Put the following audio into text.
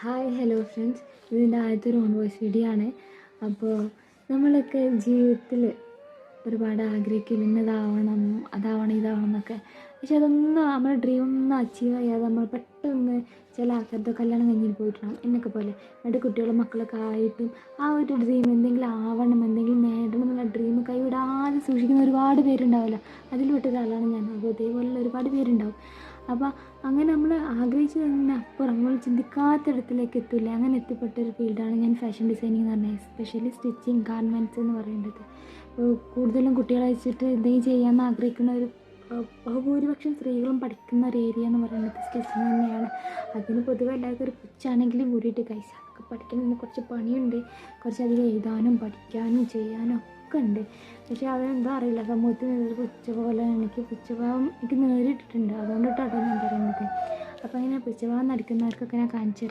Hi hello friends, ഇതിൻ്റെ ആദ്യത്തെ ഒരു ഓൺ വോയിസ് വീഡിയോ ആണ്. അപ്പോൾ നമ്മളൊക്കെ ജീവിതത്തിൽ ഒരുപാട് ആഗ്രഹിക്കും ഇന്നതാവണം, അതാവണം, ഇതാവണം എന്നൊക്കെ. പക്ഷെ അതൊന്നും നമ്മുടെ ഡ്രീമൊന്നും അച്ചീവ് ചെയ്യാതെ നമ്മൾ പെട്ടെന്ന് ചില ആൾക്കാരുടെ കല്യാണം കഴിഞ്ഞിട്ട് പോയിട്ടുണ്ടാകും എന്നൊക്കെ പോലെ. എന്നിട്ട് കുട്ടികളും മക്കളൊക്കെ ആയിട്ടും ആ ഒരു ഡ്രീം എന്തെങ്കിലും ആവണം, എന്തെങ്കിലും നേടണം എന്നുള്ള ഡ്രീം കൈവിടാതെ സൂക്ഷിക്കുന്ന ഒരുപാട് പേരുണ്ടാവില്ല. അതിൽ വിട്ടൊരാളാണ് ഞാൻ. അപ്പോൾ ഇതേപോലുള്ള ഒരുപാട് പേരുണ്ടാവും. അപ്പോൾ അങ്ങനെ നമ്മൾ ആഗ്രഹിച്ചതിന് അപ്പുറം നമ്മൾ ചിന്തിക്കാത്തിടത്തിലേക്ക് എത്തില്ല. അങ്ങനെ എത്തിപ്പെട്ടൊരു ഫീൽഡാണ് ഞാൻ ഫാഷൻ ഡിസൈനിങ് എന്ന് പറഞ്ഞത്, എസ്പെഷ്യലി സ്റ്റിച്ചിങ്, ഗാർമെൻറ്റ്സ് എന്ന് പറയുന്നത്. കൂടുതലും കുട്ടികളെ വെച്ചിട്ട് എന്തെങ്കിലും ചെയ്യാമെന്ന് ആഗ്രഹിക്കുന്ന ഒരു ബഹുഭൂരിപക്ഷം സ്ത്രീകളും പഠിക്കുന്ന ഒരു ഏരിയ എന്ന് പറയുന്നത് സ്റ്റിച്ചിങ് തന്നെയാണ്. അതിന് പൊതുവെ എല്ലാവർക്കും ഒരു പുച്ഛാണെങ്കിലും കൂടിയിട്ട് കൈസ് അതൊക്കെ പഠിക്കണമെന്ന് കുറച്ച് പണിയുണ്ട്. കുറച്ചധികം എഴുതാനും പഠിക്കാനും ചെയ്യാനും ഒക്കെ ഉണ്ട്. പക്ഷേ അതെന്താ അറിയില്ല, സമൂഹത്തിന് ഒരു പുച്ഛ പോലെ പുച്ഛഭാവം എനിക്ക് നേരിട്ടിട്ടുണ്ട്. അതുകൊണ്ടിട്ടാണ് ഞാൻ പറയുന്നത്. അപ്പോൾ അങ്ങനെ പുച്ഛഭാവം നടിക്കുന്നവർക്കൊക്കെ ഞാൻ കാണിച്ചു തരാം.